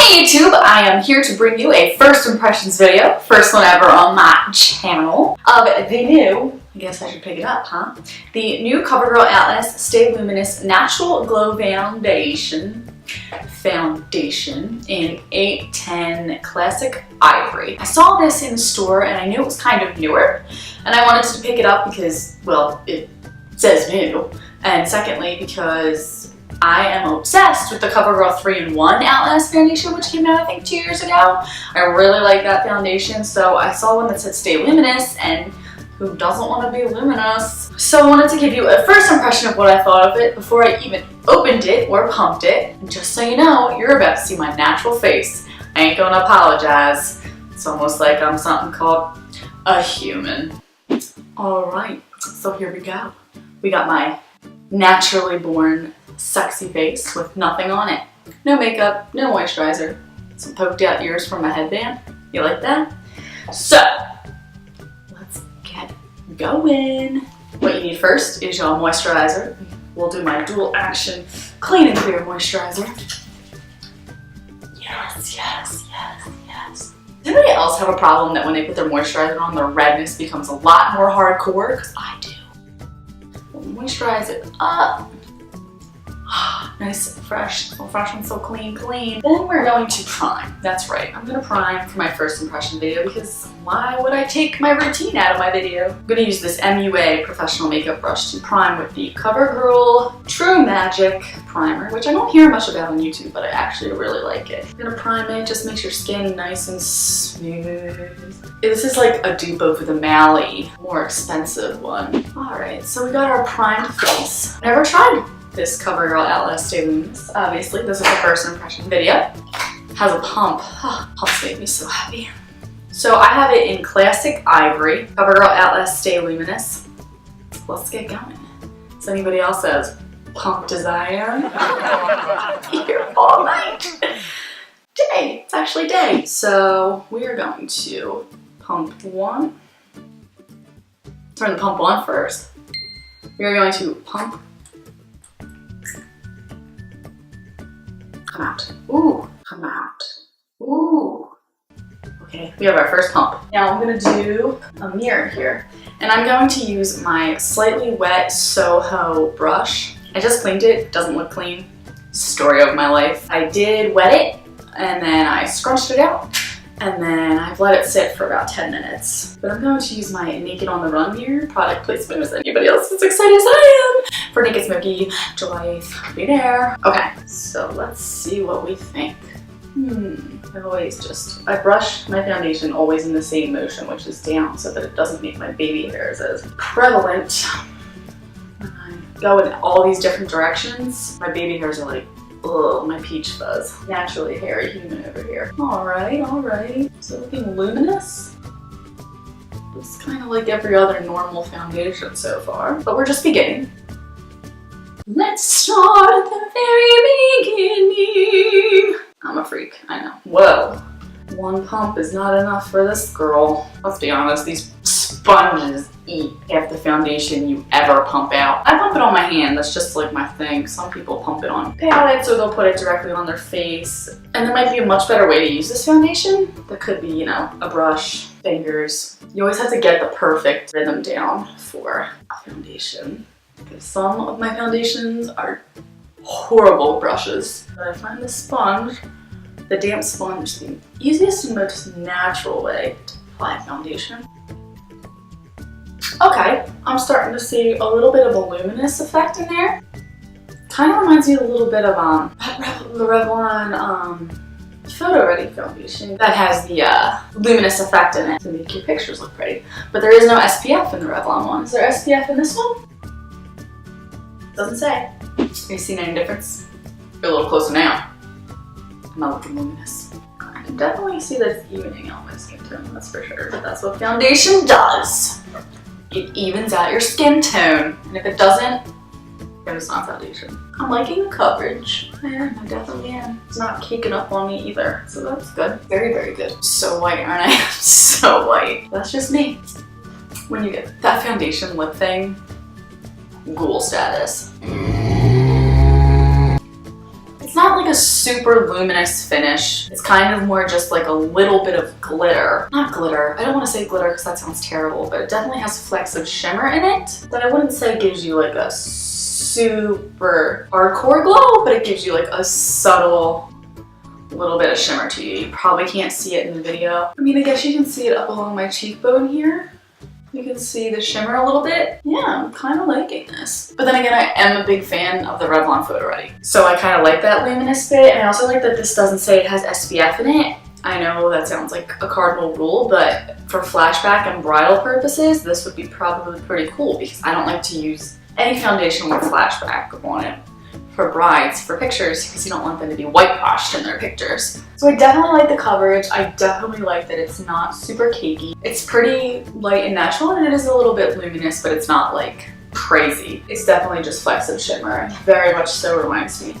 Hey YouTube, I am here to bring you a first impressions video, first one ever on my channel, of the new, I guess I should pick it up, huh? The new Covergirl Outlast Stay Luminous Natural Glow Foundation in 810 Classic Ivory. I saw this in the store and I knew it was kind of newer, and I wanted to pick it up because, well, it says new, and secondly because I am obsessed with the Covergirl 3-in-1 Outlast foundation, which came out I think 2 years ago. I really like that foundation, so I saw one that said Stay Luminous, and who doesn't want to be luminous? So I wanted to give you a first impression of what I thought of it before I even opened it or pumped it. And just so you know, you're about to see my natural face. I ain't gonna apologize. It's almost like I'm something called a human. Alright, so here we go. We got my naturally born sexy face with nothing on it. No makeup, no moisturizer, some poked out ears from a headband. You like that? So, let's get going. What you need first is your moisturizer. We'll do my dual action clean and clear moisturizer. Yes, yes, yes, yes. Does anybody else have a problem that when they put their moisturizer on, their redness becomes a lot more hardcore? Because I do. We'll moisturize it up. Nice, fresh, so fresh and so clean. Then we're going to prime. That's right, I'm gonna prime for my first impression video because why would I take my routine out of my video? I'm gonna use this MUA professional makeup brush to prime with the Covergirl True Magic Primer, which I don't hear much about on YouTube, but I actually really like it. I'm gonna prime it, just makes your skin nice and smooth. This is like a dupe of the Mally, more expensive one. Alright, so we got our primed face. Never tried this Covergirl Outlast Stay Luminous. Obviously, this is the first impression video. Has a pump. Oh, pumps make me so happy. So I have it in Classic Ivory, Covergirl Outlast Stay Luminous. Let's get going. Is anybody else as pumped as I am? Here all night. Day. It's actually day. So we are going to pump one. Turn the pump on first. We are going to pump. Come out. Ooh, come out. Ooh. Okay, we have our first pump. Now I'm gonna do a mirror here, and I'm going to use my slightly wet Soho brush. I just cleaned it, doesn't look clean. Story of my life. I did wet it, and then I scrunched it out, and then I've let it sit for about 10 minutes. But I'm going to use my Naked on the Run mirror, product placement as anybody else as excited as I am, for Naked Smoky, July 8th, be there. Okay, so let's see what we think. I brush my foundation always in the same motion, which is down, so that it doesn't make my baby hairs as prevalent. When I go in all these different directions, my baby hairs are like, ugh, my peach fuzz. Naturally hairy human over here. Alright, alright. So looking luminous. It's kind of like every other normal foundation so far, but we're just beginning. Let's start at the very beginning. I'm a freak, I know. Whoa. One pump is not enough for this girl. Let's be honest, these sponges eat half the foundation you ever pump out. I pump it on my hand, that's just like my thing. Some people pump it on palettes or they'll put it directly on their face. And there might be a much better way to use this foundation. That could be, you know, a brush, fingers. You always have to get the perfect rhythm down for a foundation. Because some of my foundations are horrible brushes. But I find the sponge, the damp sponge, the easiest and most natural way to apply foundation. Okay, I'm starting to see a little bit of a luminous effect in there. Kind of reminds me a little bit of the Revlon Photo Ready foundation that has the luminous effect in it to make your pictures look pretty. But there is no SPF in the Revlon one. Is there SPF in this one? Doesn't say. Have you seen any difference? You're a little closer now. I'm not looking luminous. I can definitely see that it's evening out my skin tone, that's for sure. That's what foundation does. It evens out your skin tone. And if it doesn't, then it's not foundation. I'm liking the coverage. I definitely am. It's not caking up on me either, so that's good. Very, very good. So white, aren't I? So white. That's just me. When you get that foundation lip thing, ghoul status. It's not like a super luminous finish. It's kind of more just like a little bit of glitter. Not glitter. I don't want to say glitter because that sounds terrible, but it definitely has flecks of shimmer in it. But I wouldn't say gives you like a super hardcore glow, but it gives you like a subtle little bit of shimmer to you. You probably can't see it in the video. I mean, I guess you can see it up along my cheekbone here. You can see the shimmer a little bit. Yeah, I'm kind of liking this. But then again, I am a big fan of the Revlon Photo Ready. So I kind of like that luminous bit, and I also like that this doesn't say it has SPF in it. I know that sounds like a cardinal rule, but for flashback and bridal purposes, this would be probably pretty cool because I don't like to use any foundation with flashback on it for brides, for pictures, because you don't want them to be whitewashed in their pictures. So I definitely like the coverage. I definitely like that it's not super cakey. It's pretty light and natural, and it is a little bit luminous, but it's not like crazy. It's definitely just flecks of shimmer, and very much so reminds me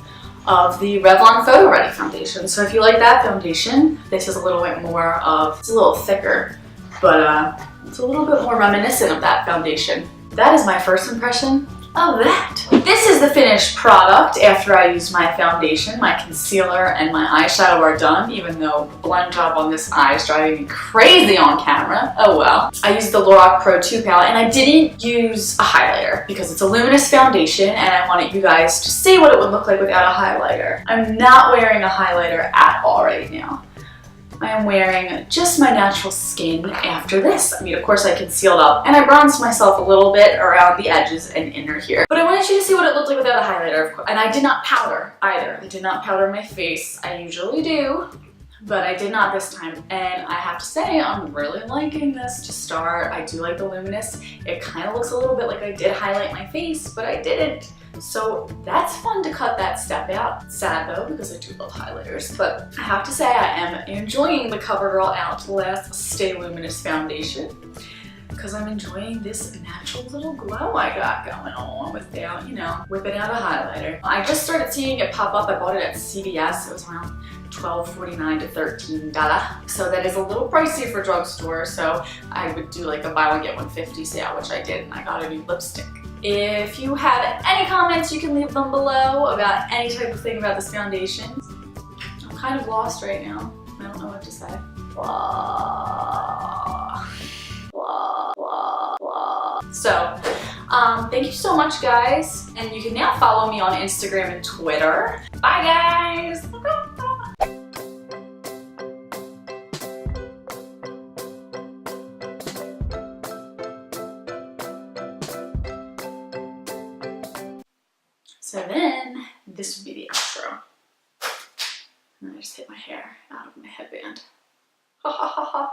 of the Revlon Photo Ready foundation. So if you like that foundation, this is a little bit more of, it's a little thicker, but it's a little bit more reminiscent of that foundation. That is my first impression of that. This is the finished product after I used my foundation. My concealer and my eyeshadow are done, even though the blend job on this eye is driving me crazy on camera. Oh well. I used the Lorac Pro 2 palette, and I didn't use a highlighter because it's a luminous foundation and I wanted you guys to see what it would look like without a highlighter. I'm not wearing a highlighter at all right now. I am wearing just my natural skin after this. I mean, of course I concealed up and I bronzed myself a little bit around the edges and inner here. But I wanted you to see what it looked like without a highlighter, of course. And I did not powder either. I did not powder my face. I usually do, but I did not this time. And I have to say, I'm really liking this to start. I do like the luminous. It kind of looks a little bit like I did highlight my face, but I didn't. So that's fun to cut that step out. Sad though, because I do love highlighters. But I have to say I am enjoying the Covergirl Outlast Stay Luminous Foundation because I'm enjoying this natural little glow I got going on without, you know, whipping out a highlighter. I just started seeing it pop up. I bought it at CVS. It was around $12.49 to $13. So that is a little pricey for drugstore. So I would do like a buy one get one 50 sale, which I did, and I got a new lipstick. If you have any comments, you can leave them below about any type of thing about this foundation. I'm kind of lost right now. I don't know what to say. Blah, blah, blah, blah. So, thank you so much, guys. And you can now follow me on Instagram and Twitter. Bye, guys. So then, this would be the outro. And I just hit my hair out of my headband. Ha ha ha ha.